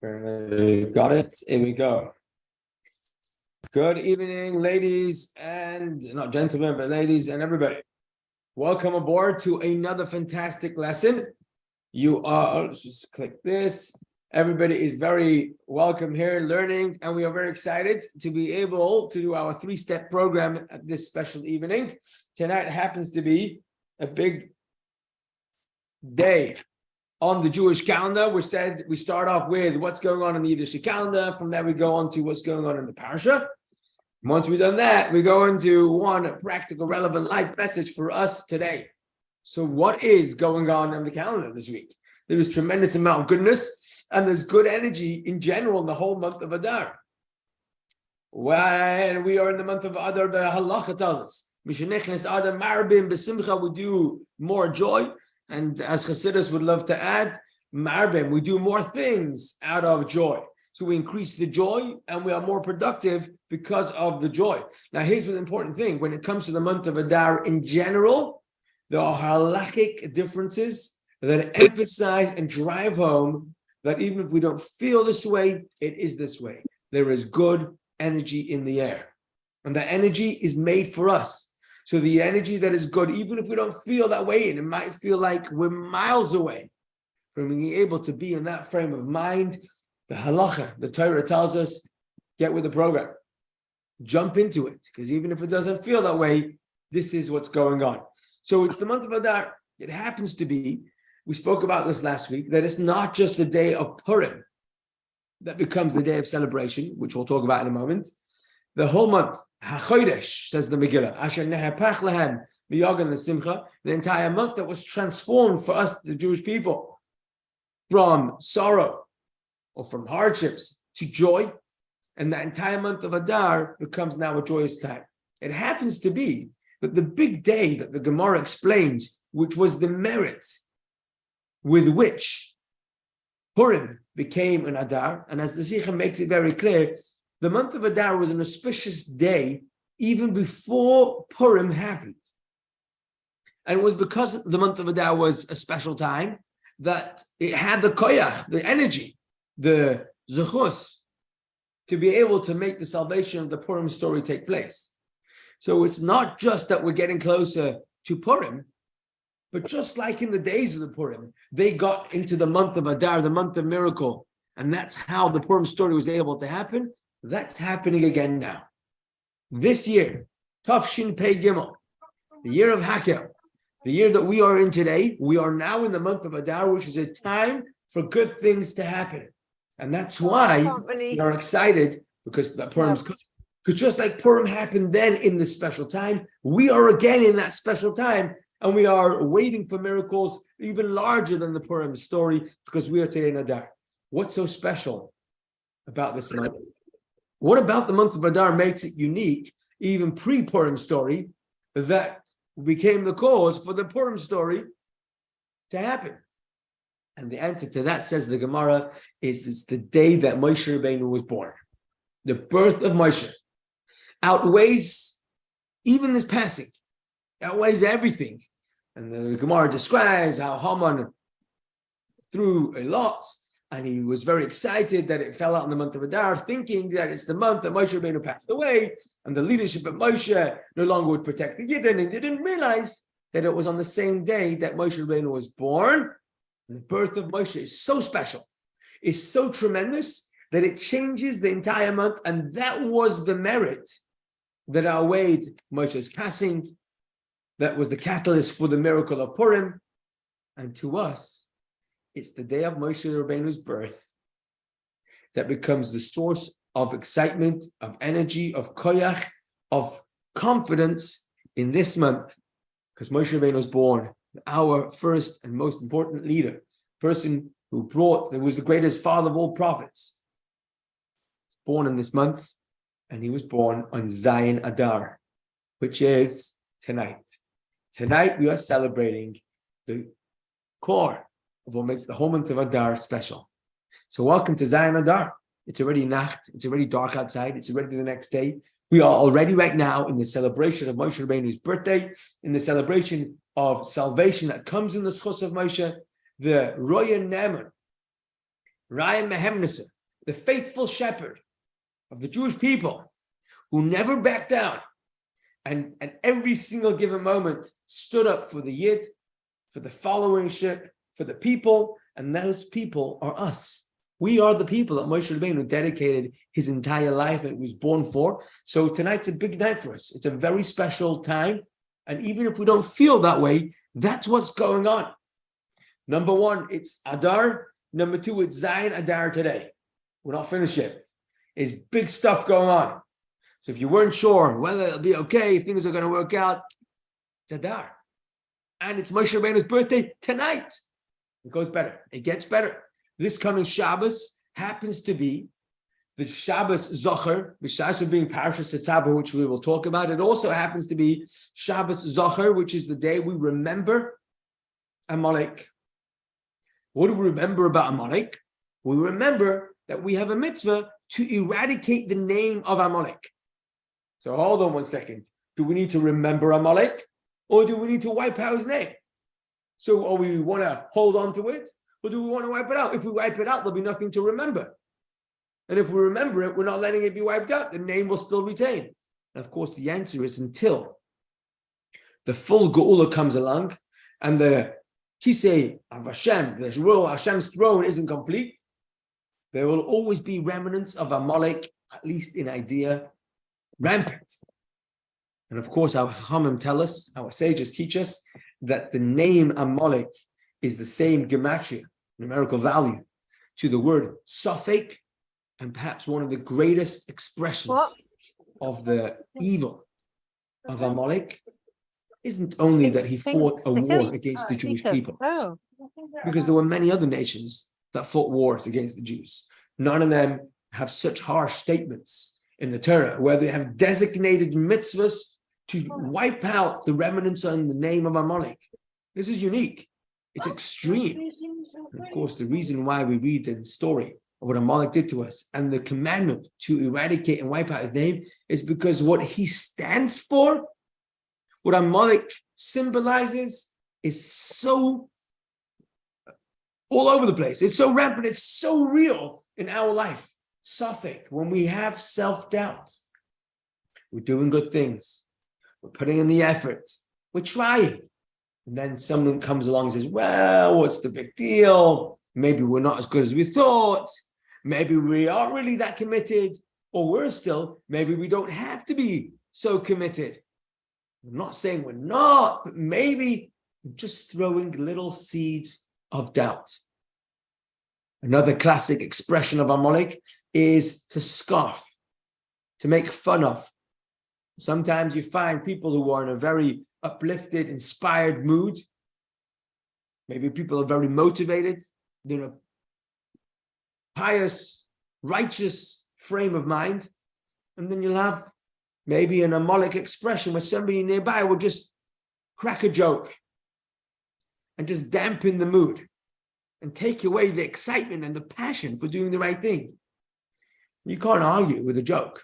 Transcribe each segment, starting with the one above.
Got it. Here we go. Good evening, ladies and not gentlemen, but ladies and everybody. Welcome aboard to another fantastic lesson. Let's just click this. Everybody is very welcome here learning, and we are very excited to be able to do our 3-step program at this special evening. Tonight happens to be a big day on the Jewish calendar. We said we start off with what's going on in the Yiddish calendar. From there, we go on to what's going on in the Parshah. Once we've done that, we go into one practical, relevant life message for us today. So what is going on the calendar this week? There is tremendous amount of goodness, and there's good energy in general in the whole month of Adar. When we are in the month of Adar, the halacha tells us, Mishenichnes Adar Marbim Besimcha, we do more joy. And as Chassidus would love to add, Marbim, we do more things out of joy. So we increase the joy and we are more productive because of the joy. Now, here's the important thing. When it comes to the month of Adar in general, there are halachic differences that emphasize and drive home that even if we don't feel this way, it is this way. There is good energy in the air. And that energy is made for us. So the energy that is good, even if we don't feel that way, and it might feel like we're miles away from being able to be in that frame of mind, the halacha, the Torah tells us, get with the program. Jump into it, because even if it doesn't feel that way, this is what's going on. So it's the month of Adar. It happens to be, we spoke about this last week, that it's not just the day of Purim that becomes the day of celebration, which we'll talk about in a moment. The whole month, HaChodesh, says the Megillah, Asher nehapach lehem miyagan l'simcha, the entire month that was transformed for us, the Jewish people, from sorrow or from hardships to joy, and the entire month of Adar becomes now a joyous time. It happens to be that the big day that the Gemara explains, which was the merit with which Purim became an Adar, and as the Sikha makes it very clear, the month of Adar was an auspicious day even before Purim happened. And it was because the month of Adar was a special time that it had the koyach, the energy, the zechus, to be able to make the salvation of the Purim story take place. So it's not just that we're getting closer to Purim, but just like in the days of the Purim, they got into the month of Adar, the month of miracle, and that's how the Purim story was able to happen. That's happening again now. This year, Tafshin Pei Gimel, the year of Hakel, the year that we are in today, we are now in the month of Adar, which is a time for good things to happen. And that's why we are excited, because Purim's because just like Purim happened then in this special time, we are again in that special time, and we are waiting for miracles even larger than the Purim story, because we are today in Adar. What's so special about this month? What about the month of Adar makes it unique, even pre-Purim story, that became the cause for the Purim story to happen? And the answer to that, says the Gemara, is it's the day that Moshe Rabbeinu was born. The birth of Moshe outweighs even this passing, outweighs everything. And the Gemara describes how Haman threw a lot, and he was very excited that it fell out in the month of Adar, thinking that it's the month that Moshe Rabbeinu passed away, and the leadership of Moshe no longer would protect the Yidden, and they didn't realize that it was on the same day that Moshe Rabbeinu was born. And the birth of Moshe is so special, is so tremendous, that it changes the entire month, and that was the merit that outweighed Moshe's passing. That was the catalyst for the miracle of Purim. And to us, it's the day of Moshe Rabbeinu's birth that becomes the source of excitement, of energy, of koyach, of confidence in this month, because Moshe Rabbeinu was born, our first and most important leader, person who was the greatest father of all prophets. Born in this month, and he was born on Zayin Adar, which is tonight. Tonight we are celebrating the core of what makes the whole month of Adar special. So welcome to Zayin Adar. It's already Nacht, it's already dark outside, it's already the next day. We are already right now in the celebration of Moshe Rabbeinu's birthday, in the celebration of salvation that comes in the schus of Moshe, the Roya Neman, Ryan Mehemnesa, the faithful shepherd of the Jewish people, who never backed down and at every single given moment stood up for the Yid, for the followership, for the people, and those people are us. We are the people that Moshe Rabbeinu dedicated his entire life and was born for. So tonight's a big night for us. It's a very special time. And even if we don't feel that way, that's what's going on. Number one, it's Adar. Number two, it's Zayin Adar today. We're not finished yet. There's big stuff going on. So if you weren't sure whether it'll be okay, things are going to work out, it's Adar. And it's Moshe Rabbeinu's birthday tonight. It goes better. It gets better. This coming Shabbos happens to be the Shabbos Zocher, besides being Parshah Tetzaveh, which we will talk about. It also happens to be Shabbos Zocher, which is the day we remember Amalek. What do we remember about Amalek? We remember that we have a mitzvah to eradicate the name of Amalek. So hold on one second. Do we need to remember Amalek, or do we need to wipe out his name? So, or we want to hold on to it, or do we want to wipe it out? If we wipe it out, there'll be nothing to remember. And if we remember it, we're not letting it be wiped out. The name will still retain. And of course, the answer is until the full Geula comes along and the Kisei of Hashem, the royal Hashem's throne isn't complete, there will always be remnants of Amalek, at least in idea, rampant. And of course, our Chachamim tell us, our sages teach us, that the name Amalek is the same gematria, numerical value, to the word Safek, and perhaps one of the greatest expressions of the evil of Amalek isn't only that he fought a war against the Jewish people, because there were many other nations that fought wars against the Jews. None of them have such harsh statements in the Torah where they have designated mitzvahs to wipe out the remnants on the name of Amalek. This is unique. It's extreme. And of course, the reason why we read the story of what Amalek did to us and the commandment to eradicate and wipe out his name is because what he stands for, what Amalek symbolizes, is so all over the place. It's so rampant. It's so real in our life. Safek, when we have self-doubt, we're doing good things. We're putting in the effort. We're trying. And then someone comes along and says, well, what's the big deal? Maybe we're not as good as we thought. Maybe we aren't really that committed. Or worse still, maybe we don't have to be so committed. I'm not saying we're not, but maybe we're just throwing little seeds of doubt. Another classic expression of Amalek is to scoff, to make fun of. Sometimes you find people who are in a very uplifted, inspired mood. Maybe people are very motivated, they're in a pious, righteous frame of mind. And then you'll have maybe an Amalek expression where somebody nearby will just crack a joke and just dampen the mood and take away the excitement and the passion for doing the right thing. You can't argue with a joke.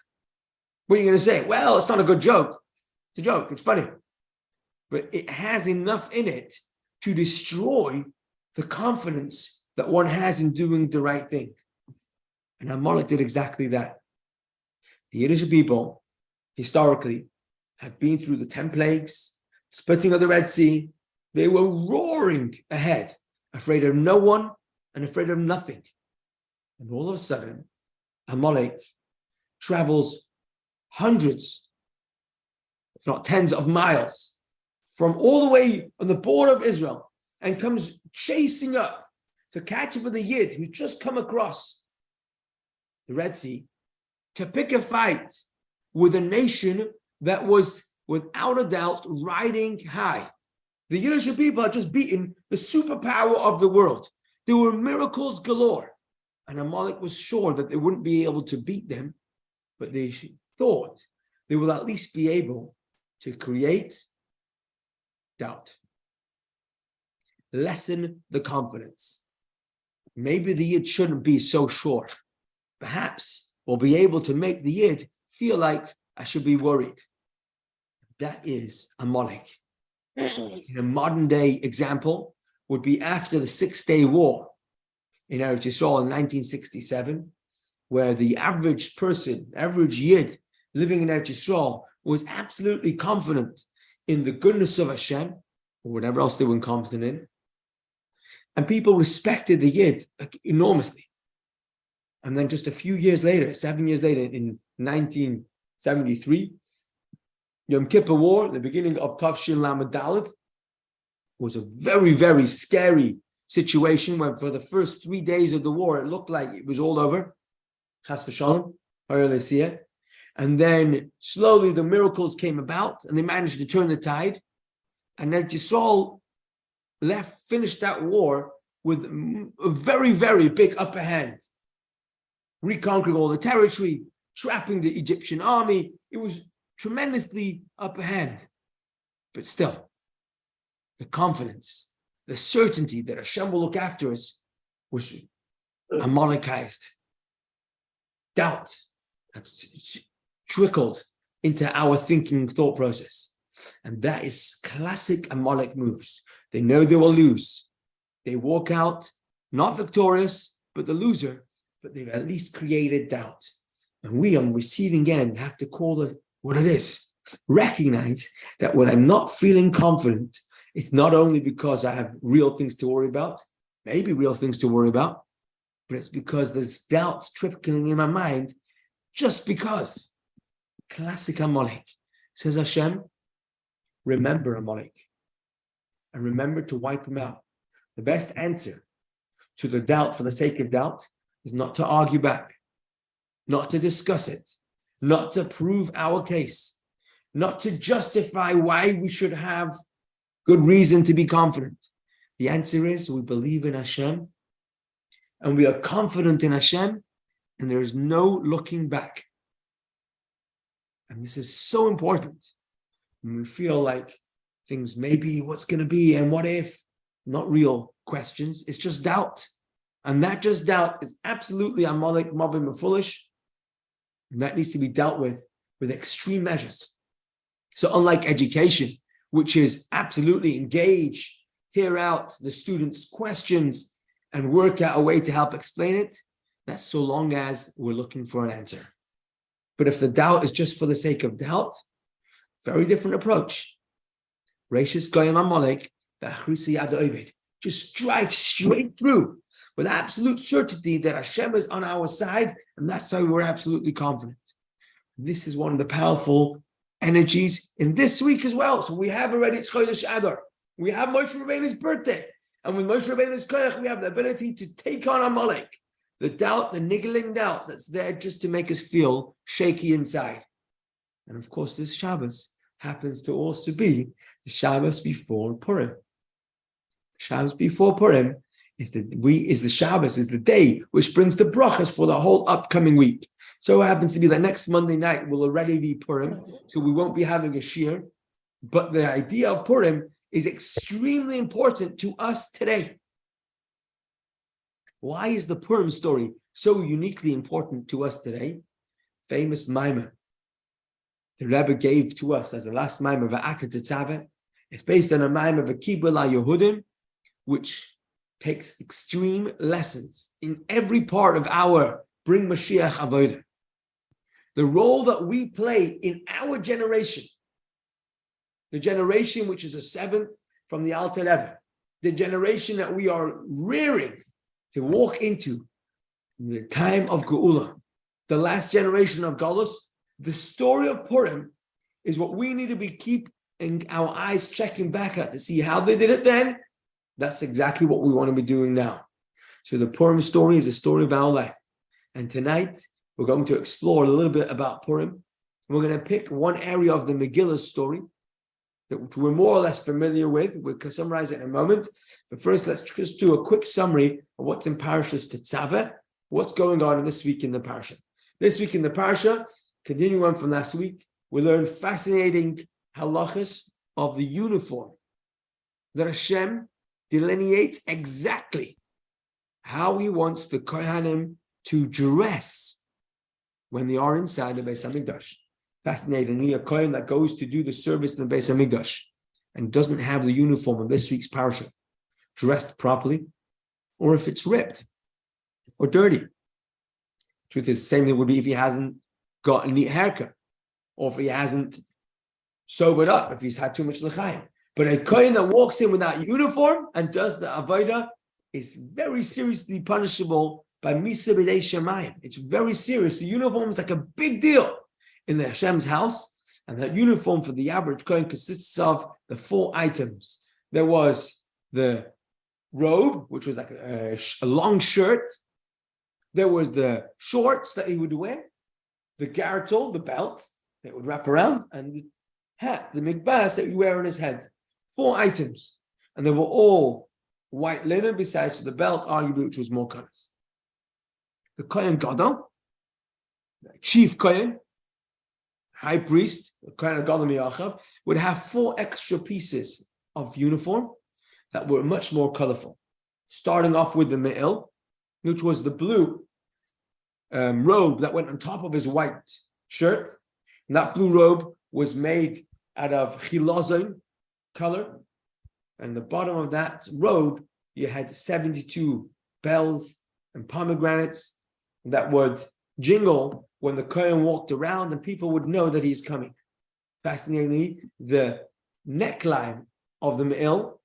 What are you going to say? Well, it's not a good joke. It's a joke. It's funny. But it has enough in it to destroy the confidence that one has in doing the right thing. And Amalek did exactly that. The Yiddish people, historically, have been through the 10 plagues, splitting of the Red Sea. They were roaring ahead, afraid of no one and afraid of nothing. And all of a sudden, Amalek travels hundreds, if not tens of miles from all the way on the border of Israel and comes chasing up to catch up with a Yid who's just come across the Red Sea to pick a fight with a nation that was, without a doubt, riding high. The Yiddish people had just beaten the superpower of the world. There were miracles galore. And Amalek was sure that they wouldn't be able to beat them, but they thought they will at least be able to create doubt. Lessen the confidence. Maybe the Yid shouldn't be so sure. Perhaps we'll be able to make the Yid feel like I should be worried. That is Amalek. In a modern day example would be after the 6-Day War. in Eretz Yisrael in 1967, where the average person, average Yid living in Eretz Yisrael was absolutely confident in the goodness of Hashem, or whatever else they were confident in. And people respected the Yid enormously. And then just a few years later, 7 years later, in 1973, Yom Kippur War, the beginning of Tafshin Lamed Dalet, was a very, very scary situation where for the first 3 days of the war, it looked like it was all over. Chas v'shalom, and then slowly the miracles came about and they managed to turn the tide. And then Yisrael finished that war with a very, very big upper hand, reconquering all the territory, trapping the Egyptian army. It was tremendously upper hand. But still, the confidence, the certainty that Hashem will look after us was Amalekized. Doubt that's trickled into our thinking thought process. And that is classic Amalek moves. They know they will lose. They walk out not victorious, but the loser, but they've at least created doubt. And we on the receiving end have to call it what it is. Recognize that when I'm not feeling confident, it's not only because I have real things to worry about, maybe real things to worry about, but it's because there's doubts trickling in my mind just because. Classic Amalek. Says Hashem, remember Amalek and remember to wipe him out. The best answer to the doubt for the sake of doubt is not to argue back, not to discuss it, not to prove our case, not to justify why we should have good reason to be confident. The answer is we believe in Hashem and we are confident in Hashem and there is no looking back. And this is so important. When we feel like things may be what's going to be and what if, not real questions, it's just doubt. And that just doubt is absolutely Amalek, Mavim, and foolish. And that needs to be dealt with extreme measures. So unlike education, which is absolutely engage, hear out the students' questions, and work out a way to help explain it, that's so long as we're looking for an answer. But if the doubt is just for the sake of doubt, very different approach. Reishis Goyim Amalek, just drive straight through with absolute certainty that Hashem is on our side, and that's how we're absolutely confident. This is one of the powerful energies in this week as well. So we have already Chodesh Adar. We have Moshe Rabbeinu's birthday. And with Moshe Rabbeinu's koyach, we have the ability to take on Amalek. The doubt, the niggling doubt that's there just to make us feel shaky inside. And of course, this Shabbos happens to also be the Shabbos before Purim. Shabbos before Purim is the Shabbos, is the day which brings the brachas for the whole upcoming week. So it happens to be that next Monday night will already be Purim, so we won't be having a shir. But the idea of Purim is extremely important to us today. Why is the Purim story so uniquely important to us today? Famous Maimon the Rebbe gave to us as the last Maimon of Tetzaveh. It's based on a Maimon of a Kibbutz Yehudim, which takes extreme lessons in every part of our Bring Mashiach Avodah. The role that we play in our generation, the generation which is a seventh from the Alter Rebbe, the generation that we are rearing to walk into the time of Geula, the last generation of Galus. The story of Purim is what we need to be keeping our eyes checking back at to see how they did it then. That's exactly what we want to be doing now. So the Purim story is a story of our life. And tonight, we're going to explore a little bit about Purim. We're going to pick one area of the Megillah story that we're more or less familiar with. We'll summarize it in a moment. But first, let's just do a quick summary of what's in Parshah Tetzaveh, what's going on this week in the Parshah. This week in the Parshah, continuing on from last week, we learned fascinating halachas of the uniform that Hashem delineates exactly how he wants the Kohanim to dress when they are inside the Beis HaMikdash. Fascinatingly, a Kohen that goes to do the service in the Beis HaMikdash and doesn't have the uniform of this week's Parashah dressed properly, or if it's ripped, or dirty. Truth is, the same thing would be if he hasn't got a neat haircut, or if he hasn't sobered up, if he's had too much l'chaim. But a kohen that walks in without uniform and does the avodah is very seriously punishable by misa b'dei shemayim. It's very serious. The uniform is like a big deal in the Hashem's house, and that uniform for the average kohen consists of the 4 items. There was the robe, which was like a long shirt. There was the shorts that he would wear, the gartel, the belt that would wrap around, and the hat, the mikbas that you wear on his head. 4 items. And they were all white linen, besides the belt, arguably, which was more colors. The Kohen Gadol, the chief Kohen, high priest, the Kohen Gadol Miyachav, would have 4 extra pieces of uniform that were much more colorful. Starting off with the me'il, which was the blue robe that went on top of his white shirt. And that blue robe was made out of chilazon color. And the bottom of that robe, you had 72 bells and pomegranates that would jingle when the Kohen walked around, and people would know that he's coming. Fascinatingly, the neckline of the me'il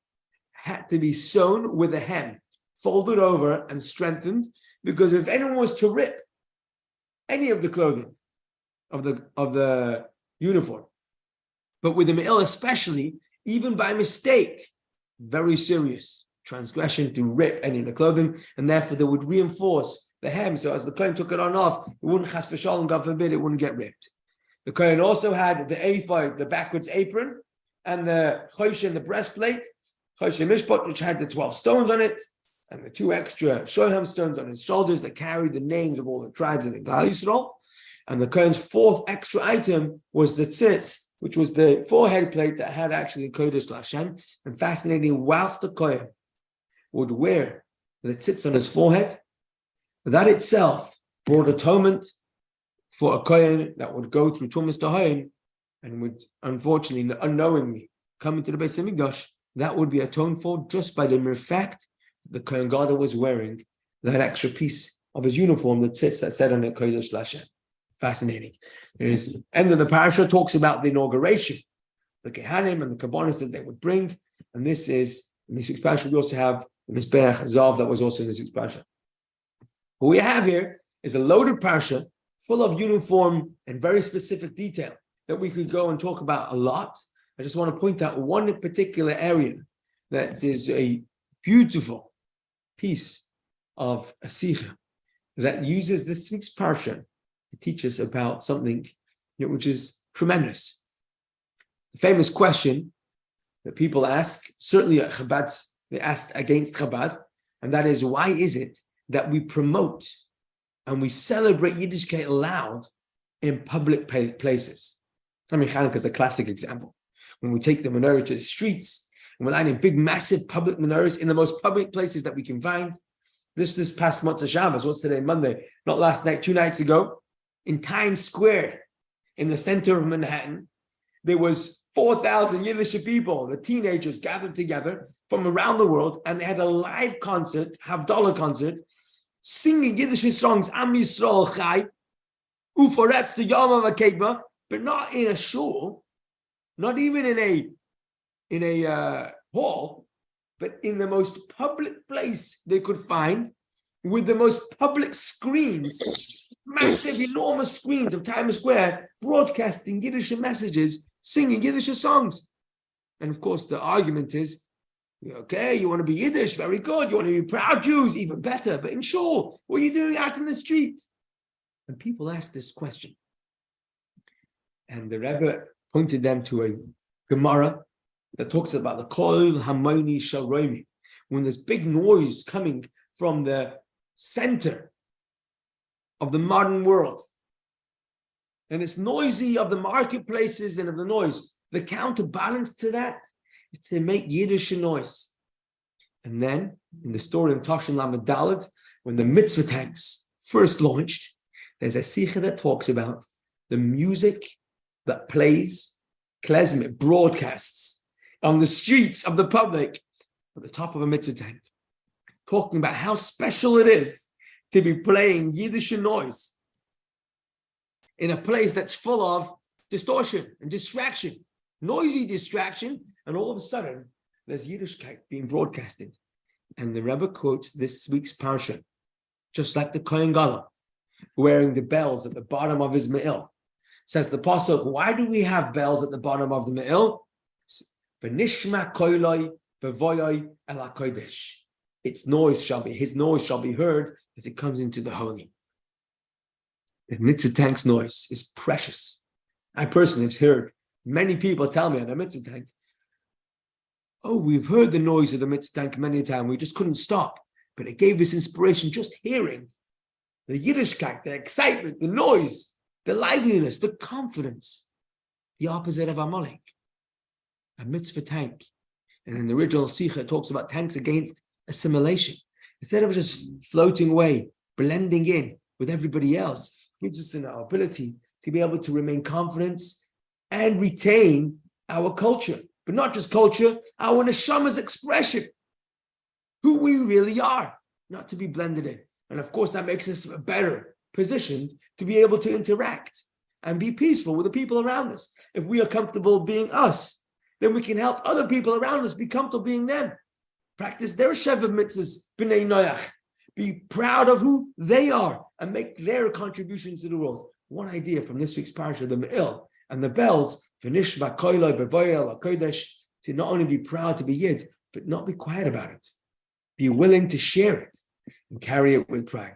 had to be sewn with a hem, folded over and strengthened, because if anyone was to rip any of the clothing of the uniform, but with the me'il especially, even by mistake, very serious transgression to rip any of the clothing, and therefore they would reinforce the hem, so as the Kohen took it on off, it wouldn't chas v'shalom, God forbid, it wouldn't get ripped. The Kohen also had the ephod, the backwards apron, and the choshen, the breastplate, choshen mishpat, which had the 12 stones on it, and the 2 extra shoham stones on his shoulders that carried the names of all the tribes of the Klal Yisrael. And the Kohen's 4th extra item was the tzitz, which was the forehead plate that had actually kodesh to Hashem. And fascinating, whilst the Kohen would wear the tzitz on his forehead, that itself brought atonement for a Kohen that would go through Tumas Tahayin and would, unfortunately, unknowingly come into the Beis Hamikdash. That would be atoned for just by the mere fact that the Kohen Gadol was wearing that extra piece of his uniform, the tzitz that said on it Kodesh to Hashem. Fascinating. The end of the Parshah talks about the inauguration, the Kehanim and the Kabbanis that they would bring. And this is, in this week's Parshah, we also have the Mizbeach Zav that was also in this week's Parshah. What we have here is a loaded Parshah full of uniform and very specific detail that we could go and talk about a lot. I just want to point out one particular area that is a beautiful piece of a sikha that uses this week's Parshah to teach us about something which is tremendous. The famous question that people ask, certainly at Chabad, they asked against Chabad, and that is, why is it that we promote and we celebrate Yiddishkeit loud in public places? I mean, Hanukkah is a classic example. When we take the menorah to the streets, and we're lighting big, massive public menorahs in the most public places that we can find. This past Motzei Shabbos, what's today, Monday? Not last night, 2 nights ago, in Times Square, in the center of Manhattan, there was 4,000 Yiddish people, the teenagers gathered together from around the world, and they had a live concert, Havdalah concert, singing Yiddish songs, Am Yisrael Chai, Uforetz to Yom HaKeibah, but not in a shul, not even in a hall, but in the most public place they could find, with the most public screens, massive, enormous screens of Times Square, broadcasting Yiddish messages, singing Yiddish songs. And of course, the argument is, okay, you want to be Yiddish, very good. You want to be proud Jews, even better. But in shul, what are you doing out in the street? And people ask this question. And the Rebbe pointed them to a Gemara that talks about the Kol Hamoni Shel Romi, when there's big noise coming from the center of the modern world. And it's noisy of the marketplaces and of the noise. The counterbalance to that is to make Yiddish noise. And then, in the story of Tashin Lamed Daled, when the mitzvah tanks first launched, there's a sikha that talks about the music that plays, klezmer, broadcasts on the streets of the public at the top of a mitzvah tank, talking about how special it is to be playing Yiddish noise in a place that's full of distortion and distraction, noisy distraction, and all of a sudden there's Yiddishkeit being broadcasted. And the Rebbe quotes this week's Parshah, just like the Kohen Gadol, wearing the bells at the bottom of his me'il. Says the Pasuk, why do we have bells at the bottom of the me'il? V'nishma koiloi b'voyoi el hakodesh. His noise shall be heard as it comes into the holy. The mitzvah tank's noise is precious. I personally have heard many people tell me on the mitzvah tank, oh, we've heard the noise of the mitzvah tank many times, we just couldn't stop. But it gave us inspiration just hearing the Yiddishkeit, the excitement, the noise, the liveliness, the confidence, the opposite of Amalek, a mitzvah tank. And in the original Sikha, it talks about tanks against assimilation. Instead of just floating away, blending in with everybody else, gives us an ability to be able to remain confident and retain our culture. But not just culture, our neshama's expression, who we really are, not to be blended in. And of course, that makes us a better positioned to be able to interact and be peaceful with the people around us. If we are comfortable being us, then we can help other people around us be comfortable being them. Practice their Sheva mitzvahs, b'nei noyach. Be proud of who they are and make their contribution to the world. One idea from this week's Parshah, the Me'il and the bells, v'nishma koiloi b'voyel hakodesh, to not only be proud to be Yid, but not be quiet about it. Be willing to share it and carry it with pride.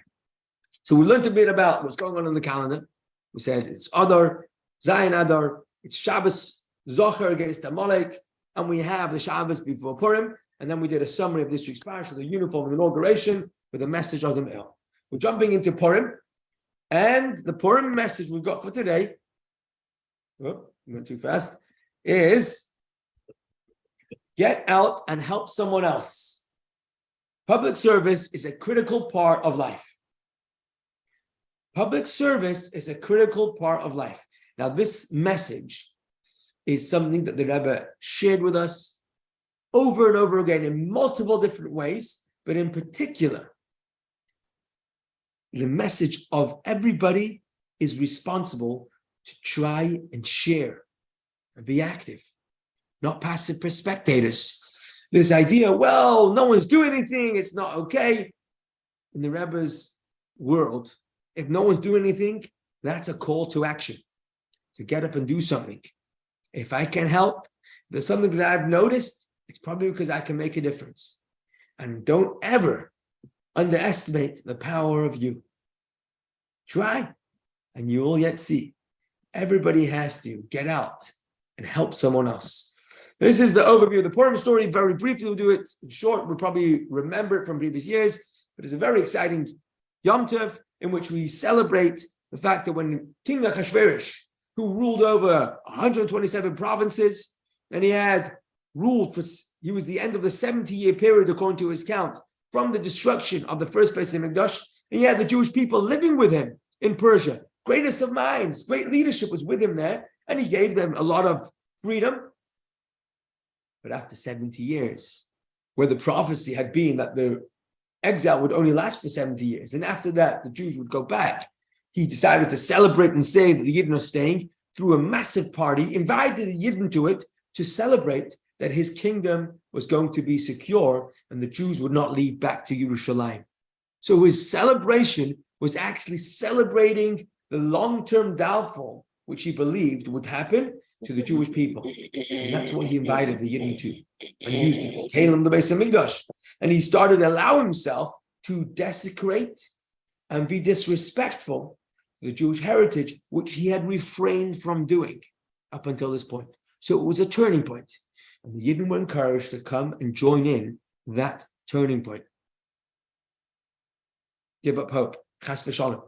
So we learned a bit about what's going on in the calendar. We said it's Adar, Zayin Adar, it's Shabbos, Zocher against Amalek, and we have the Shabbos before Purim, and then we did a summary of this week's Parashah, the uniform inauguration with a message of the Me'il. We're jumping into Purim, and the Purim message we've got for today, went too fast, is get out and help someone else. Public service is a critical part of life. Public service is a critical part of life. Now, this message is something that the Rebbe shared with us over and over again in multiple different ways, but in particular, the message of everybody is responsible to try and share and be active, not passive spectators. This idea, well, no one's doing anything, it's not okay. In the Rebbe's world, if no one's doing anything, that's a call to action, to get up and do something. If I can help, there's something that I've noticed, it's probably because I can make a difference. And don't ever underestimate the power of you. Try, and you will yet see. Everybody has to get out and help someone else. This is the overview of the Purim story. Very briefly, we'll do it in short. We'll probably remember it from previous years, but it's a very exciting Yom Tov in which we celebrate the fact that when King Achashverosh, who ruled over 127 provinces, and he had ruled he was the end of the 70-year period, according to his count, from the destruction of the first place in Mikdash, and he had the Jewish people living with him in Persia. Greatest of minds, great leadership was with him there, and he gave them a lot of freedom. But after 70 years, where the prophecy had been that the exile would only last for 70 years, and after that, the Jews would go back, he decided to celebrate and say that the Yidden are staying through a massive party, invited the Yidden to it to celebrate that his kingdom was going to be secure and the Jews would not leave back to Yerushalayim. So his celebration was actually celebrating the long-term downfall which he believed would happen to the Jewish people. And that's what he invited the Yidden to, and used to Kalim the Beis HaMikdash. And he started to allow himself to desecrate and be disrespectful to the Jewish heritage, which he had refrained from doing up until this point. So it was a turning point. And the Yidden were encouraged to come and join in that turning point. Give up hope. Chas v'shalom.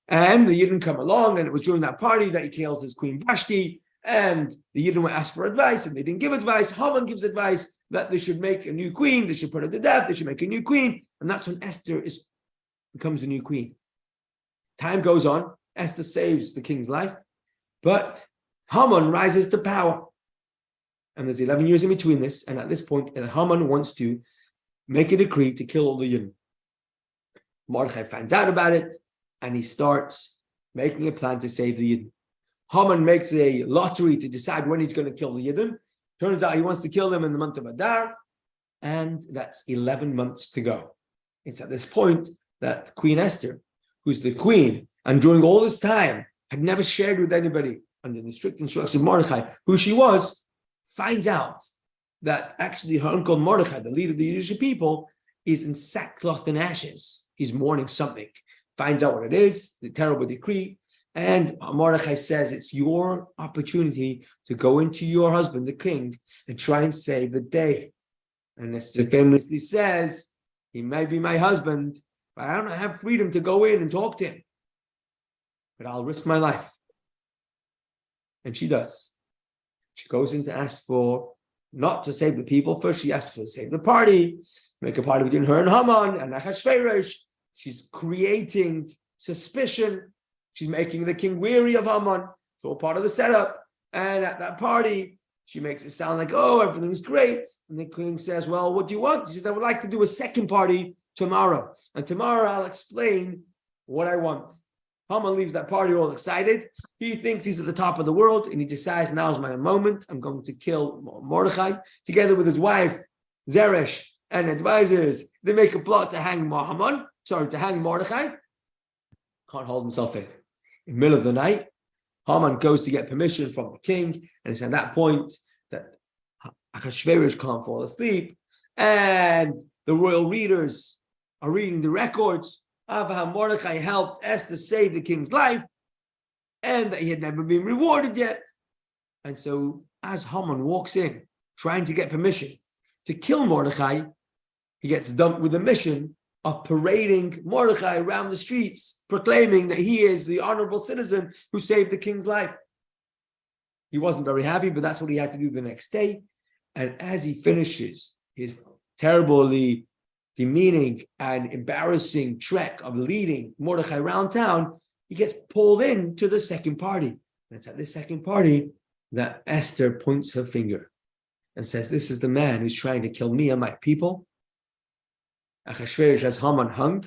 And the Yidden come along, and it was during that party that he kills his queen Vashti, and the Yidden were asked for advice, and they didn't give advice. Haman gives advice that they should make a new queen, they should put her to death, they should make a new queen, and that's when Esther becomes the new queen. Time goes on, Esther saves the king's life, but Haman rises to power. And there's 11 years in between this, and at this point, Haman wants to make a decree to kill all the Yidden. Mordechai finds out about it, and he starts making a plan to save the Yidden. Haman makes a lottery to decide when he's going to kill the Yidden. Turns out he wants to kill them in the month of Adar, and that's 11 months to go. It's at this point that Queen Esther, who's the queen, and during all this time had never shared with anybody, under the strict instructions of Mordechai, who she was, finds out that actually her uncle Mordechai, the leader of the Yiddish people, is in sackcloth and ashes. He's mourning something. Finds out what it is, the terrible decree, and Mordechai says it's your opportunity to go into your husband, the king, and try and save the day. And Esther famously says, he may be my husband, but I don't have freedom to go in and talk to him. But I'll risk my life. And she does. She goes in to ask for, not to save the people. First, she asks for to save the party, make a party between her and Haman and Achashverosh. She's creating suspicion. She's making the king weary of Haman. It's all part of the setup. And at that party, she makes it sound like, oh, everything's great. And the king says, well, what do you want? She says, I would like to do a second party tomorrow. And tomorrow I'll explain what I want. Haman leaves that party all excited. He thinks he's at the top of the world, and he decides, now's my moment. I'm going to kill Mordechai. Together with his wife, Zeresh, and advisors, they make a plot to hang Mordechai. Can't hold himself in. In the middle of the night, Haman goes to get permission from the king, and it's at that point that Achashverosh can't fall asleep, and the royal readers are reading the records of how Mordechai helped Esther save the king's life, and that he had never been rewarded yet. And so, as Haman walks in, trying to get permission to kill Mordechai, he gets dumped with the mission of parading Mordechai around the streets, proclaiming that he is the honorable citizen who saved the king's life. He wasn't very happy, but that's what he had to do the next day. And as he finishes his terribly demeaning and embarrassing trek of leading Mordechai around town, he gets pulled into the second party. And it's at this second party that Esther points her finger and says, this is the man who's trying to kill me and my people. Achashverosh has Haman hung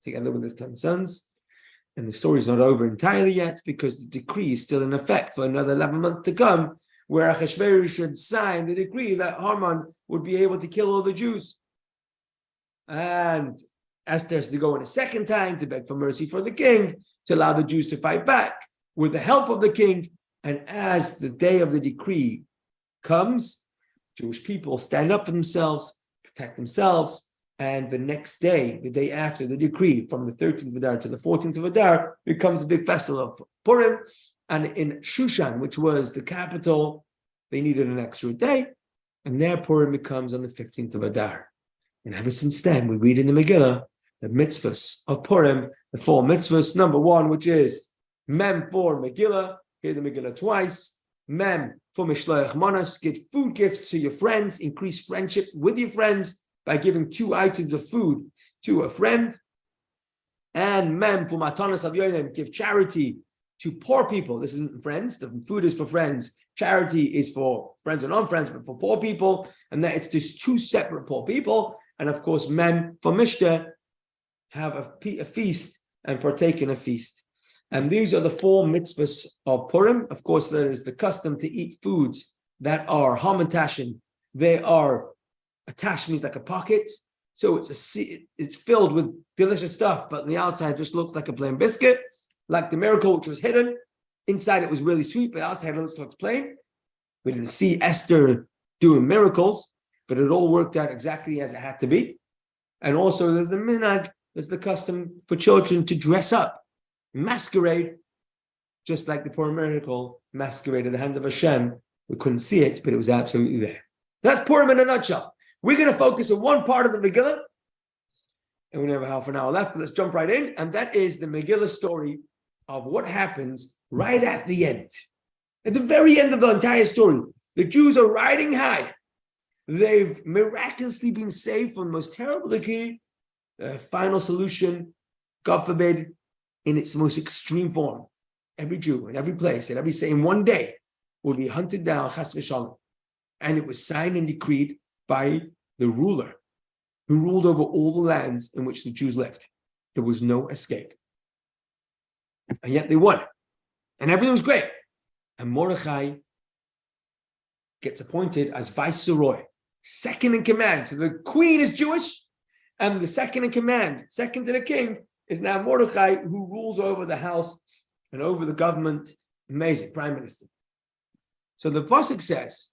together with his 10 sons. And the story is not over entirely yet, because the decree is still in effect for another 11 months to come, where Achashverosh should sign the decree that Haman would be able to kill all the Jews. And Esther has to go in a second time to beg for mercy for the king, to allow the Jews to fight back with the help of the king. And as the day of the decree comes, Jewish people stand up for themselves, protect themselves. And the next day, the day after the decree, from the 13th of Adar to the 14th of Adar, becomes the big festival of Purim. And in Shushan, which was the capital, they needed an extra day. And their Purim becomes on the 15th of Adar. And ever since then, we read in the Megillah, the mitzvahs of Purim, the 4 mitzvahs. Number 1, which is Mem for Megillah. Hear the Megillah twice. Mem for Mishloach Manos. Give food gifts to your friends. Increase friendship with your friends by giving 2 items of food to a friend. And Mem for Matanas Avyonim. Give charity to poor people. This isn't friends. The food is for friends. Charity is for friends and non-friends, but for poor people. And that it's just 2 separate poor people. And of course, Mem for Mishta, have a feast and partake in a feast. And these are the 4 mitzvahs of Purim. Of course, there is the custom to eat foods that are hamantashin. They are, atash means like a pocket. So it's filled with delicious stuff, but on the outside just looks like a plain biscuit, like the miracle which was hidden. Inside it was really sweet, but outside it looks plain. We didn't see Esther doing miracles, but it all worked out exactly as it had to be. And also there's the minhag, there's the custom for children to dress up, masquerade, just like the Purim miracle masquerade at the hand of Hashem. We couldn't see it, but it was absolutely there. That's Purim in a nutshell. We're going to focus on one part of the Megillah, and we have half an hour left, but let's jump right in. And that is the Megillah story of what happens right at the end. At the very end of the entire story, the Jews are riding high. They've miraculously been saved from the most terrible decree. The final solution, God forbid, in its most extreme form. Every Jew in every place, in every in one day, will be hunted down, chas v'shalom. And it was signed and decreed by the ruler who ruled over all the lands in which the Jews lived. There was no escape. And yet they won. And everything was great. And Mordechai gets appointed as viceroy, second in command. So the queen is Jewish, and the second in command, second to the king, is now Mordechai, who rules over the house and over the government. Amazing, prime minister. So the pasuk says,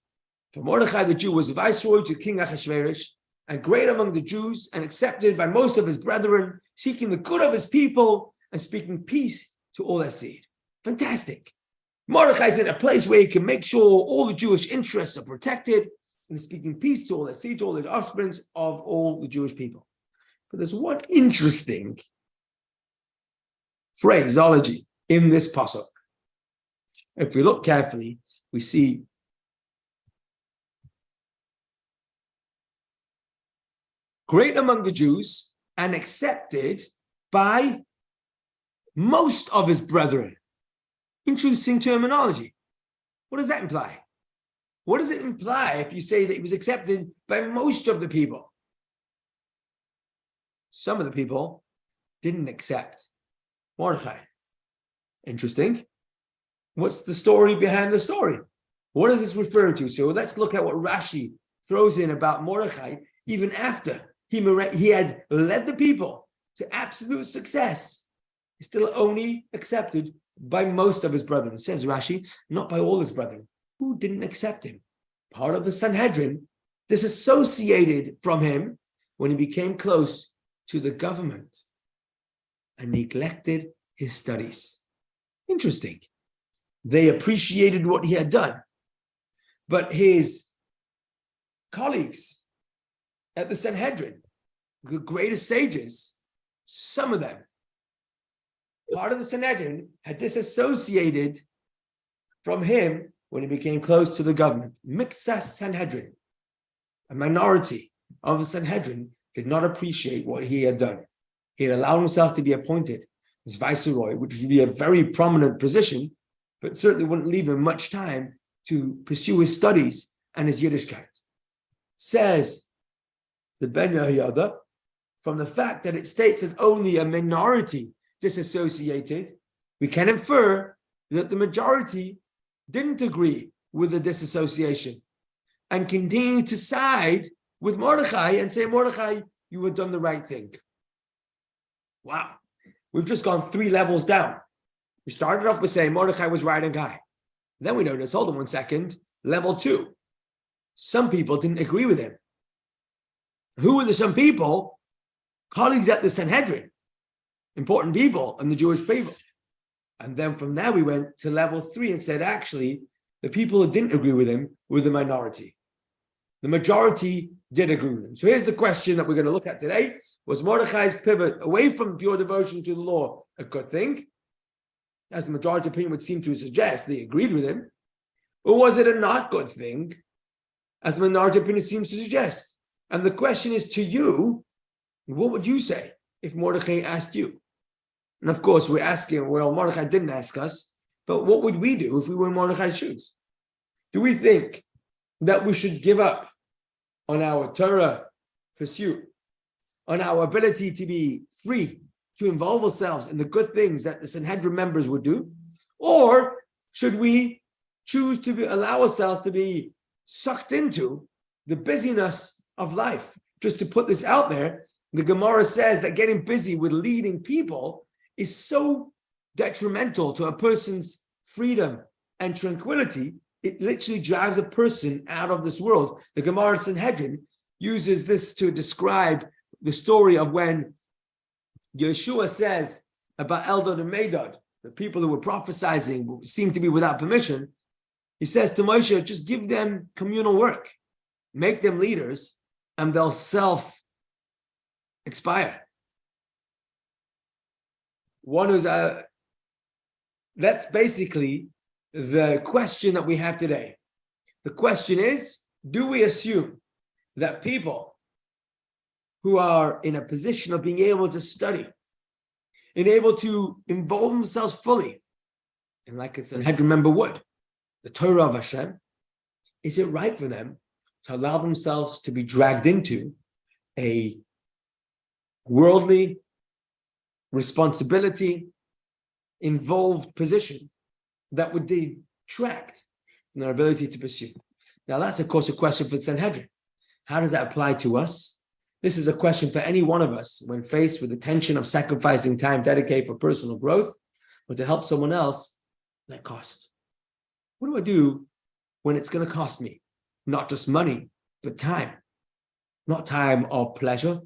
for Mordechai the Jew was viceroy to King Achashverosh, and great among the Jews, and accepted by most of his brethren, seeking the good of his people, and speaking peace to all their seed. Fantastic. Mordechai is in a place where he can make sure all the Jewish interests are protected, and is speaking peace to all their seed, to all the offspring of all the Jewish people. But there's one interesting phraseology in this pasuk. If we look carefully, we see great among the Jews and accepted by most of his brethren. Interesting terminology. What does that imply? What does it imply if you say that he was accepted by most of the people? Some of the people didn't accept Mordechai. Interesting. What's the story behind the story? What is this referring to? So let's look at what Rashi throws in about Mordechai, even after he had led the people to absolute success. He's still only accepted by most of his brethren. It says Rashi, not by all his brethren, who didn't accept him. Part of the Sanhedrin disassociated from him when he became close to the government and neglected his studies. Interesting. They appreciated what he had done, but his colleagues at the Sanhedrin, the greatest sages, some of them, part of the Sanhedrin, had disassociated from him when he became close to the government. Mixas Sanhedrin, a minority of the Sanhedrin, did not appreciate what he had done. He had allowed himself to be appointed as viceroy, which would be a very prominent position, but certainly wouldn't leave him much time to pursue his studies and his Yiddishkeit. Says the Ben Yehoyada, from the fact that it states that only a minority disassociated, we can infer that the majority didn't agree with the disassociation and continued to side with Mordechai and say, Mordechai, you have done the right thing. Wow. We've just gone 3 levels down. We started off with saying Mordechai was right and guy. Then we noticed, hold on 1 second, level 2. Some people didn't agree with him. Who were the some people? Colleagues at the Sanhedrin, important people and the Jewish people. And then from there we went to level 3 and said, actually, the people who didn't agree with him were the minority. The majority did agree with him. So here's the question that we're going to look at today. Was Mordechai's pivot away from pure devotion to the law a good thing? As the majority opinion would seem to suggest, they agreed with him. Or was it a not good thing, as the minority opinion seems to suggest? And the question is to you, what would you say if Mordechai asked you? And of course, we're asking, well, Mordechai didn't ask us, but what would we do if we were in Mordechai's shoes? Do we think that we should give up on our Torah pursuit, on our ability to be free, to involve ourselves in the good things that the Sanhedrin members would do? Or should we choose to allow ourselves to be sucked into the busyness of life? Just to put this out there, the Gemara says that getting busy with leading people is so detrimental to a person's freedom and tranquility, it literally drives a person out of this world. The Gemara Sanhedrin uses this to describe the story of when Yeshua says about Eldad and Medad, the people who were prophesying seemed to be without permission. He says to Moshe, just give them communal work, make them leaders, and they'll self-expire. That's basically the question that we have today. The question is, do we assume that people who are in a position of being able to study and able to involve themselves fully, and like I said, I had to remember what? The Torah of Hashem, is it right for them to allow themselves to be dragged into a worldly, responsibility, involved position that would detract from their ability to pursue. Now, that's, of course, a question for the Sanhedrin. How does that apply to us? This is a question for any one of us when faced with the tension of sacrificing time dedicated for personal growth or to help someone else at cost. What do I do when it's going to cost me not just money, but time? Not time of pleasure,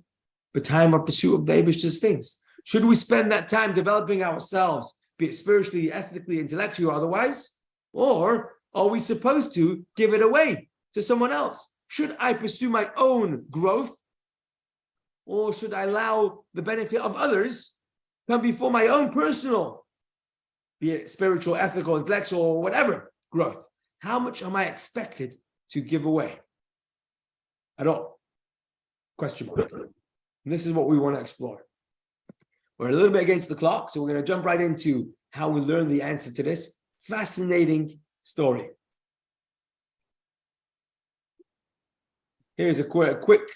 but time of pursuit of the Eibishter's things. Should we spend that time developing ourselves, be it spiritually, ethically, intellectually, or otherwise? Or are we supposed to give it away to someone else? Should I pursue my own growth? Or should I allow the benefit of others come before my own personal, be it spiritual, ethical, intellectual, or whatever growth? How much am I expected to give away? At all? Question mark. And this is what we want to explore. We're a little bit against the clock, so we're going to jump right into how we learn the answer to this fascinating story. Here's a quick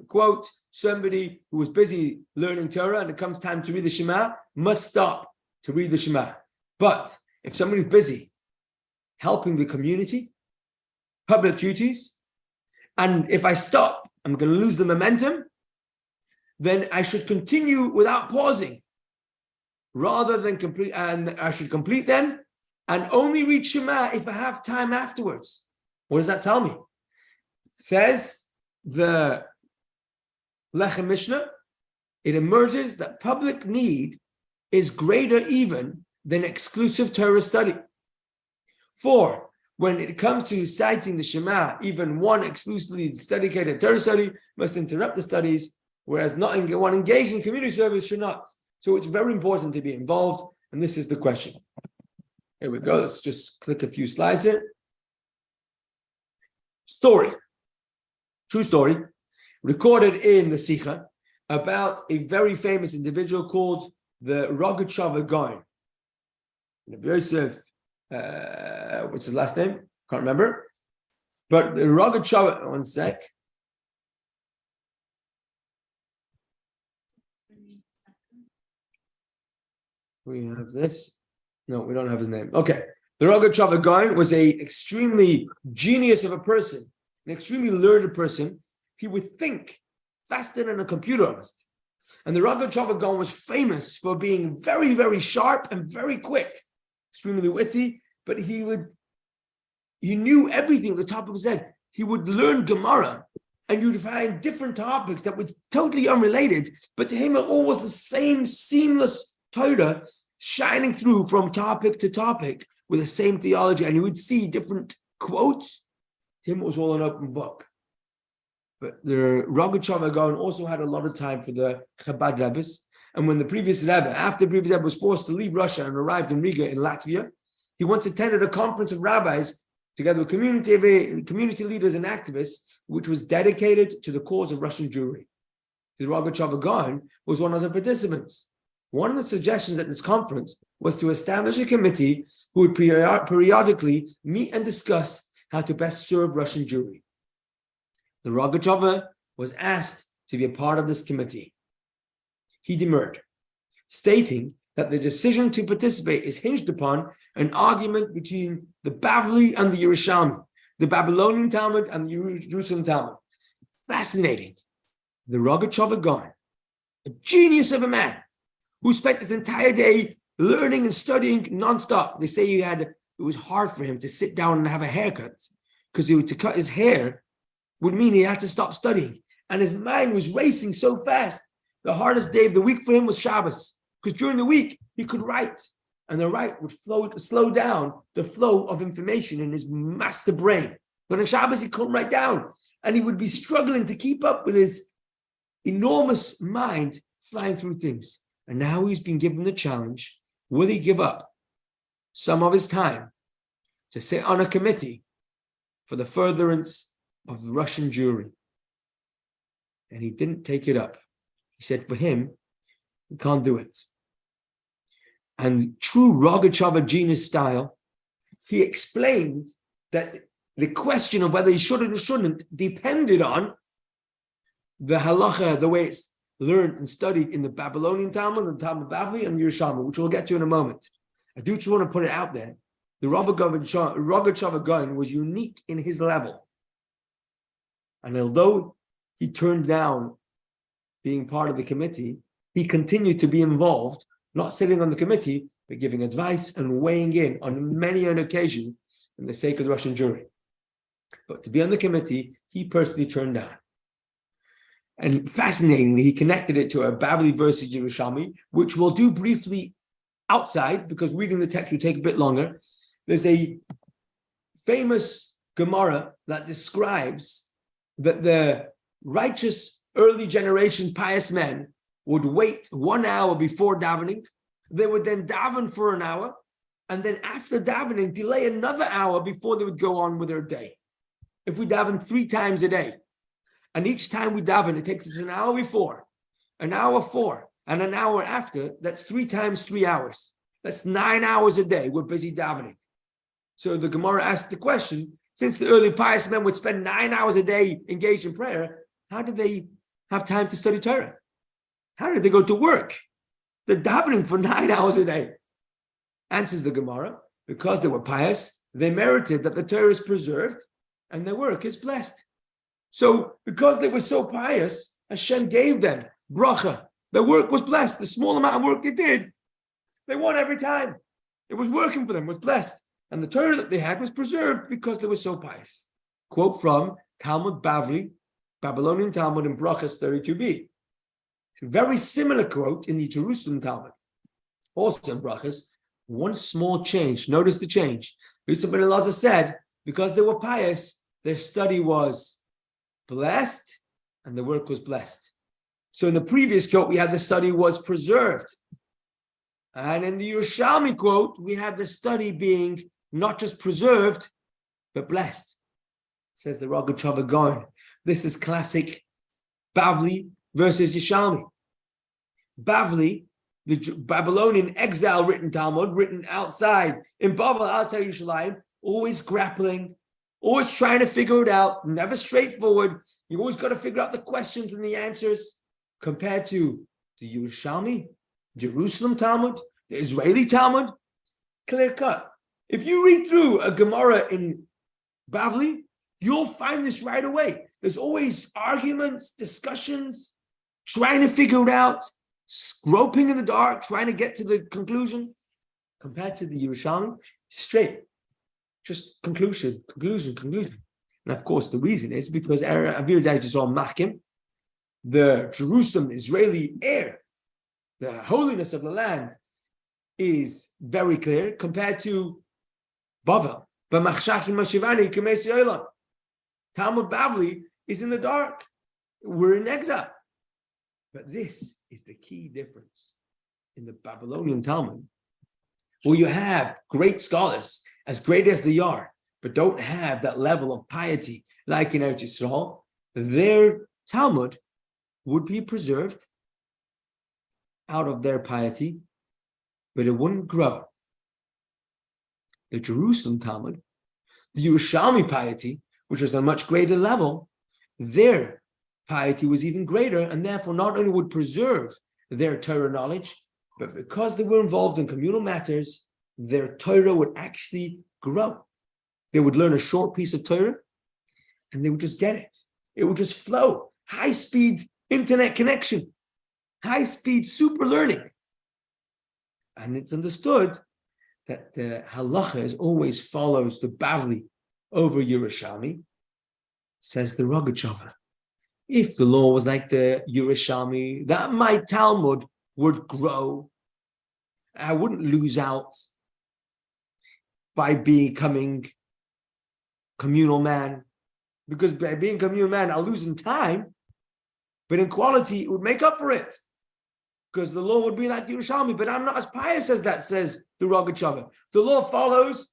quote. Somebody who was busy learning Torah and it comes time to read the Shema must stop to read the Shema. But if somebody's busy helping the community, public duties, and if I stop, I'm going to lose the momentum, then I should continue without pausing rather than complete, and I should complete them and only read Shema if I have time afterwards. What does that tell me? Says the Lechem Mishnah, it emerges that public need is greater even than exclusive Torah study. For when it comes to citing the Shema, even one exclusively dedicated Torah study must interrupt the studies, whereas one engaged in community service should not. So it's very important to be involved, and this is the question. Here we go. Let's just click a few slides in. Story. True story. Recorded in the Sikha about a very famous individual called the Rogatchover Gaon. Yosef, what's his last name? Can't remember. But the Rogatchover, one sec. We have this. No, we don't have his name. Okay. The Rogatchover Gaon was an extremely genius of a person, an extremely learned person. He would think faster than a computer almost. And the Rogatchover Gaon was famous for being very, very sharp and very quick, extremely witty, but he knew everything at the top of his head. He would learn Gemara, and you'd find different topics that were totally unrelated, but to him it all was the same seamless Torah shining through from topic to topic with the same theology, and you would see different quotes. To him it was all an open book. But the Rogatchover Gaon also had a lot of time for the Chabad Rebbes. And when the previous Rebbe, after the previous Rebbe was forced to leave Russia and arrived in Riga in Latvia, he once attended a conference of rabbis together with community leaders and activists, which was dedicated to the cause of Russian Jewry. The Rogatchover Gaon was one of the participants. One of the suggestions at this conference was to establish a committee who would periodically meet and discuss how to best serve Russian Jewry. The Rogatchover was asked to be a part of this committee. He demurred, stating that the decision to participate is hinged upon an argument between the Bavli and the Yerushalmi, the Babylonian Talmud and the Jerusalem Talmud. Fascinating. The Rogatchover Gaon, a genius of a man who spent his entire day learning and studying nonstop. They say it was hard for him to sit down and have a haircut because to cut his hair would mean he had to stop studying. And his mind was racing so fast. The hardest day of the week for him was Shabbos, because during the week he could write, and the write would slow down the flow of information in his master brain. But on Shabbos he couldn't write down, and he would be struggling to keep up with his enormous mind flying through things. And now he's been given the challenge: will he give up some of his time to sit on a committee for the furtherance of Russian Jewry? And he didn't take it up. He said for him, he can't do it. And true Rogatchover genius style, he explained that the question of whether he should or shouldn't depended on the halacha, the way it's learned and studied in the Babylonian Talmud, the Talmud Bavli, and Yerushalmi, which we'll get to in a moment. I do just want to put it out there. The Rogatchover Gaon was unique in his level. And although he turned down being part of the committee, he continued to be involved, not sitting on the committee, but giving advice and weighing in on many an occasion in the sake of the Russian jury. But to be on the committee, he personally turned down. And fascinatingly, he connected it to a Bavli versus Yerushalmi, which we'll do briefly outside, because reading the text will take a bit longer. There's a famous Gemara that describes that the righteous early generation pious men would wait 1 hour before davening. They would then daven for an hour, and then after davening, delay another hour before they would go on with their day. If we daven 3 times a day, and each time we daven, it takes us an hour before, an hour for, and an hour after, that's 3 times 3 hours. That's 9 hours a day we're busy davening. So the Gemara asked the question, since the early pious men would spend 9 hours a day engaged in prayer, how did they have time to study Torah? How did they go to work? They're davening for 9 hours a day. Answers the Gemara, because they were pious, they merited that the Torah is preserved and their work is blessed. So because they were so pious, Hashem gave them bracha. Their work was blessed. The small amount of work they did, they won every time. It was working for them, it was blessed. And the Torah that they had was preserved because they were so pious. Quote from Talmud Bavli, Babylonian Talmud in Brachas 32b. It's a very similar quote in the Jerusalem Talmud. Also in Brachas, one small change. Notice the change. Yitzhak ben Elazar said, because they were pious, their study was blessed and the work was blessed. So in the previous quote, we had the study was preserved. And in the Yerushalmi quote, we have the study being not just preserved, but blessed. Says the Rogatchover Gaon. This is classic Bavli versus Yerushalmi. Bavli, the Babylonian exile written Talmud, written outside, in Bavel, outside Yerushalayim, always grappling, always trying to figure it out, never straightforward. You always got to figure out the questions and the answers, compared to the Yerushalmi, Jerusalem Talmud, the Israeli Talmud, clear cut. If you read through a Gemara in Bavli, you'll find this right away. There's always arguments, discussions, trying to figure it out, groping in the dark, trying to get to the conclusion. Compared to the Yerushalmi, straight, just conclusion. And of course, the reason is because Avir Daitis on Machkim, the Jerusalem Israeli air, the holiness of the land is very clear compared to Bavel. Talmud Bavli is in the dark. We're in exile. But this is the key difference in the Babylonian Talmud, where you have great scholars, as great as they are, but don't have that level of piety like in Eretz Yisrael. Their Talmud would be preserved out of their piety, but it wouldn't grow. The Jerusalem Talmud, the Yerushalmi piety, which was on a much greater level, their piety was even greater, and therefore not only would preserve their Torah knowledge, but because they were involved in communal matters, their Torah would actually grow. They would learn a short piece of Torah, and they would just get it. It would just flow. High-speed internet connection. High-speed super learning. And it's understood that the halacha is always follows the Bavli over Yerushalmi, says the Rogatchover. If the law was like the Yerushalmi, that my Talmud would grow. I wouldn't lose out by becoming communal man, because by being communal man, I'll lose in time, but in quality, it would make up for it. Because the law would be like Yerushalmi, but I'm not as pious as that, says the Rogatchover. The law follows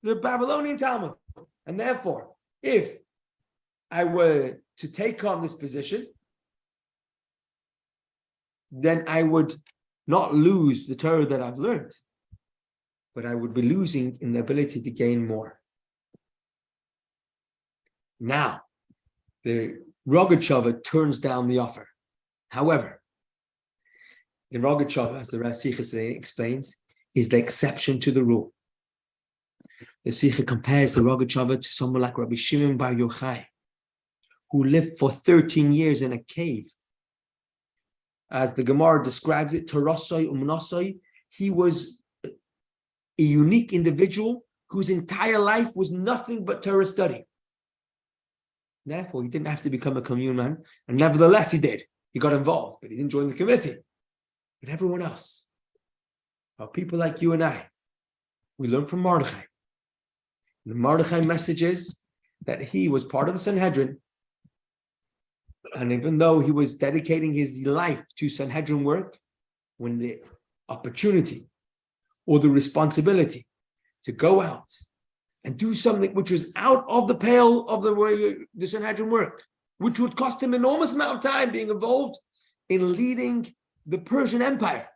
the Babylonian Talmud. And therefore, if I were to take on this position, then I would not lose the Torah that I've learned, but I would be losing in the ability to gain more. Now, the Rogatchover turns down the offer. However, in Rogachover, as the Sikha explains, is the exception to the rule. The Sikha compares the Rogachover to someone like Rabbi Shimon Bar Yochai, who lived for 13 years in a cave. As the Gemara describes it, Tarasoi Umnasoi, he was a unique individual whose entire life was nothing but Torah study. Therefore, he didn't have to become a commune man, and nevertheless he did. He got involved, but he didn't join the committee. But everyone else, people like you and I, we learn from Mordechai. The Mordechai message is that he was part of the Sanhedrin, and even though he was dedicating his life to Sanhedrin work, when the opportunity or the responsibility to go out and do something which was out of the pale of the Sanhedrin work, which would cost him enormous amount of time being involved in leading the Persian Empire,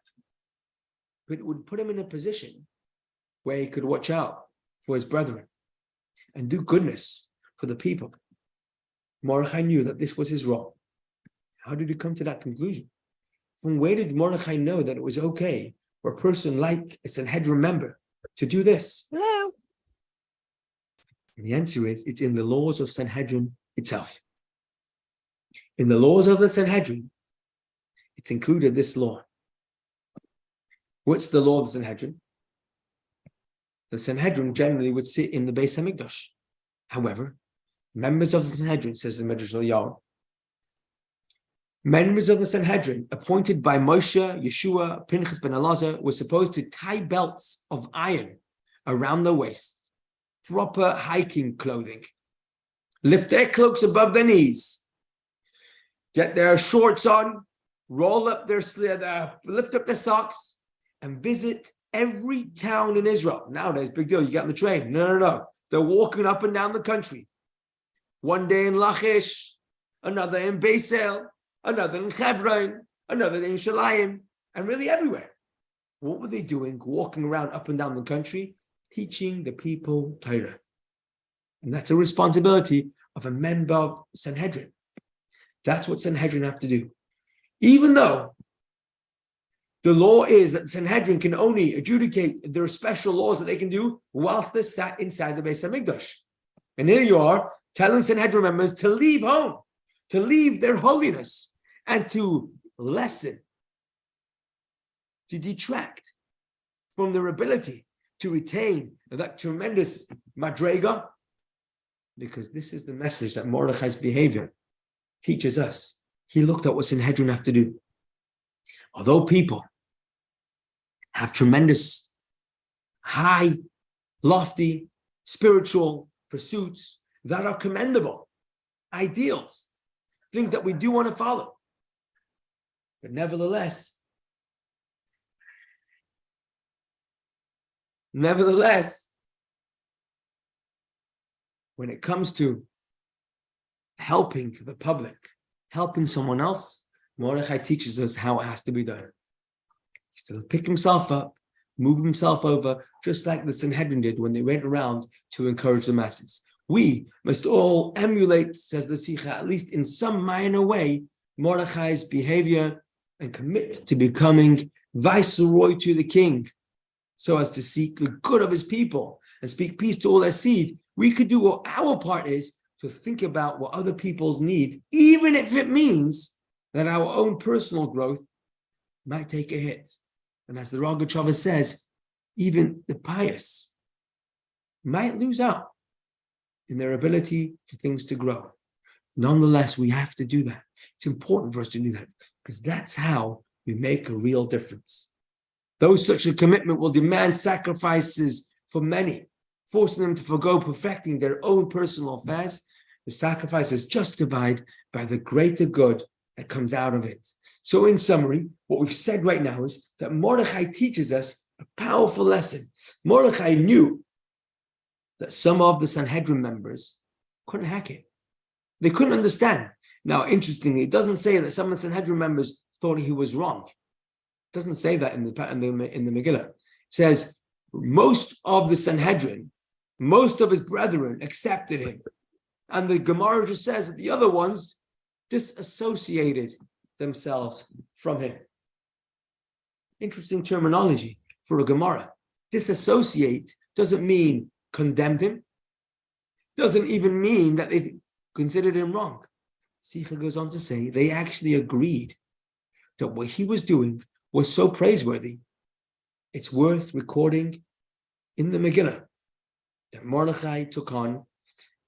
but it would put him in a position where he could watch out for his brethren and do goodness for the people. Mordechai knew that this was his role. How did he come to that conclusion? From where did Mordechai know that it was okay for a person like a Sanhedrin member to do this? Hello. And the answer is, it's in the laws of Sanhedrin itself. In the laws of the Sanhedrin, it's included this law. What's the law of the Sanhedrin? The Sanhedrin generally would sit in the Beis HaMikdash. However, members of the Sanhedrin, says the Midrash Eliyahu, members of the Sanhedrin appointed by Moshe, Yeshua, Pinchas ben Elazar were supposed to tie belts of iron around their waists, proper hiking clothing, lift their cloaks above their knees, get their shorts on, roll up their lift up their socks, and visit every town in Israel. Nowadays, big deal, you get on the train. No. They're walking up and down the country. One day in Lachish, another in Beisel, another in Hebron, another in Shalayim, and really everywhere. What were they doing? Walking around up and down the country, teaching the people Torah. And that's a responsibility of a member of Sanhedrin. That's what Sanhedrin have to do. Even though the law is that Sanhedrin can only adjudicate their special laws that they can do whilst they're sat inside the Beis HaMikdash. And here you are telling Sanhedrin members to leave home, to leave their holiness, and to lessen, to detract from their ability to retain that tremendous madrega, because this is the message that Mordechai's behavior teaches us. He looked at what Sanhedrin have to do. Although people have tremendous, high, lofty, spiritual pursuits that are commendable, ideals, things that we do want to follow, but nevertheless, when it comes to helping the public, helping someone else, Mordechai teaches us how it has to be done. He's to pick himself up, move himself over, just like the Sanhedrin did when they went around to encourage the masses. We must all emulate, says the Sikha, at least in some minor way, Mordechai's behavior and commit to becoming viceroy to the king, so as to seek the good of his people and speak peace to all their seed. We could do what our part is to think about what other people's need, even if it means that our own personal growth might take a hit. And as the Rogachover says, even the pious might lose out in their ability for things to grow. Nonetheless, we have to do that. It's important for us to do that because that's how we make a real difference. Though such a commitment will demand sacrifices for many, forcing them to forgo perfecting their own personal affairs, the sacrifice is justified by the greater good that comes out of it. So in summary, what we've said right now is that Mordechai teaches us a powerful lesson. Mordechai knew that some of the Sanhedrin members couldn't hack it. They couldn't understand. Now, interestingly, it doesn't say that some of the Sanhedrin members thought he was wrong. It doesn't say that in the Megillah. It says most of the Sanhedrin, most of his brethren accepted him. And the Gemara just says that the other ones disassociated themselves from him. Interesting terminology for a Gemara. Disassociate doesn't mean condemned him, doesn't even mean that they considered him wrong. Sikha goes on to say they actually agreed that what he was doing was so praiseworthy, it's worth recording in the Megillah that Mordechai took on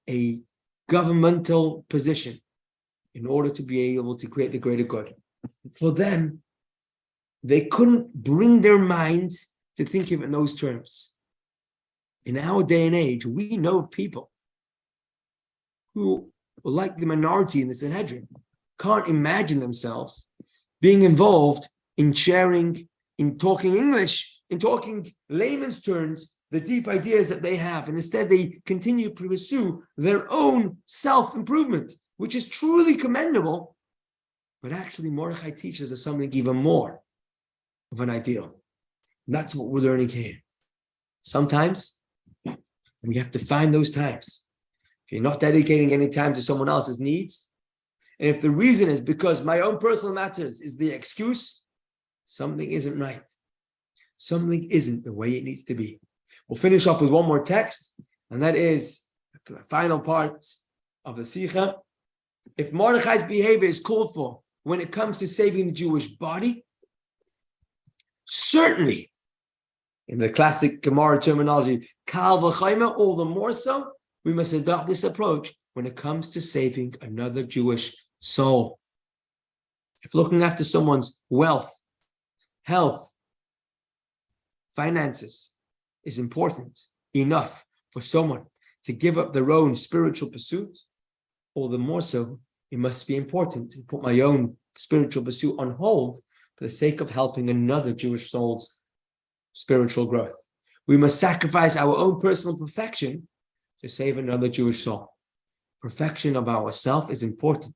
a governmental position in order to be able to create the greater good. For them, they couldn't bring their minds to think of it in those terms. In our day and age, we know of people who, like the minority in the Sanhedrin, can't imagine themselves being involved in sharing, in talking English, in talking layman's terms, the deep ideas that they have. And instead, they continue to pursue their own self-improvement, which is truly commendable. But actually, Mordechai teaches us something even more of an ideal. And that's what we're learning here. Sometimes we have to find those times. If you're not dedicating any time to someone else's needs, and if the reason is because my own personal matters is the excuse, something isn't right. Something isn't the way it needs to be. We'll finish off with one more text, and that is the final part of the Sikha. If Mordechai's behavior is called for when it comes to saving the Jewish body, certainly, in the classic Gemara terminology, kal v'chayma, all the more so, we must adopt this approach when it comes to saving another Jewish soul. If looking after someone's wealth, health, finances is important enough for someone to give up their own spiritual pursuit, all the more so, it must be important to put my own spiritual pursuit on hold for the sake of helping another Jewish soul's spiritual growth. We must sacrifice our own personal perfection to save another Jewish soul. Perfection of ourself is important,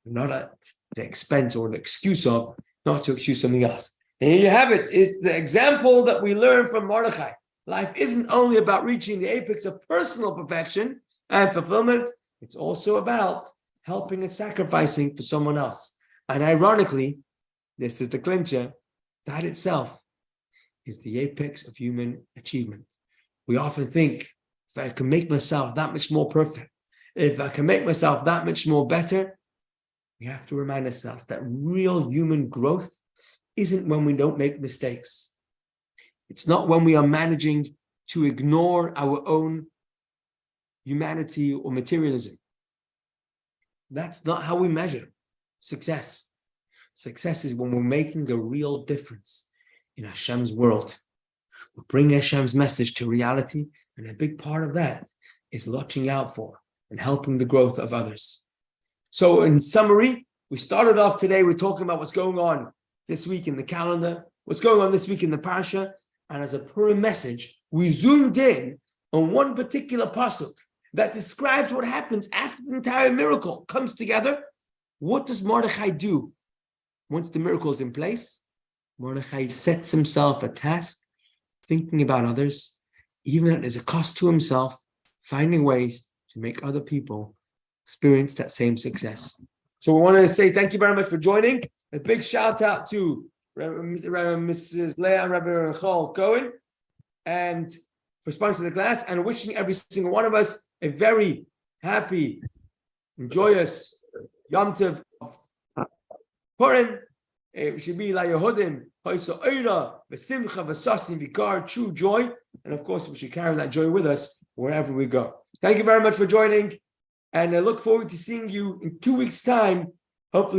not at the expense or the excuse of, not to excuse something else. And here you have it. It's the example that we learn from Mordechai. Life isn't only about reaching the apex of personal perfection and fulfillment, it's also about helping and sacrificing for someone else. And ironically, this is the clincher, that itself is the apex of human achievement. We often think, if I can make myself that much more perfect, if I can make myself that much more better, we have to remind ourselves that real human growth isn't when we don't make mistakes. It's not when we are managing to ignore our own humanity or materialism. That's not how we measure success. Success is when we're making a real difference in Hashem's world. We're bringing Hashem's message to reality, and a big part of that is watching out for and helping the growth of others. So in summary, we started off today with talking about what's going on this week in the calendar, what's going on this week in the Parsha, and as a Purim message, we zoomed in on one particular pasuk that describes what happens after the entire miracle comes together. What does Mordechai do once the miracle is in place? Mordechai sets himself a task, thinking about others, even if there's a cost to himself, finding ways to make other people experience that same success. So we want to say thank you very much for joining. A big shout out to Mrs. Leah and Rabbi Rachel Cohen, and for sponsoring the class, and wishing every single one of us a very happy and joyous Yom Tov Purim. It should be like Yehudim, Hoysa Oira, V'Simcha, V'Sasim, Vikar, true joy. And of course, we should carry that joy with us wherever we go. Thank you very much for joining, and I look forward to seeing you in 2 weeks' time, hopefully.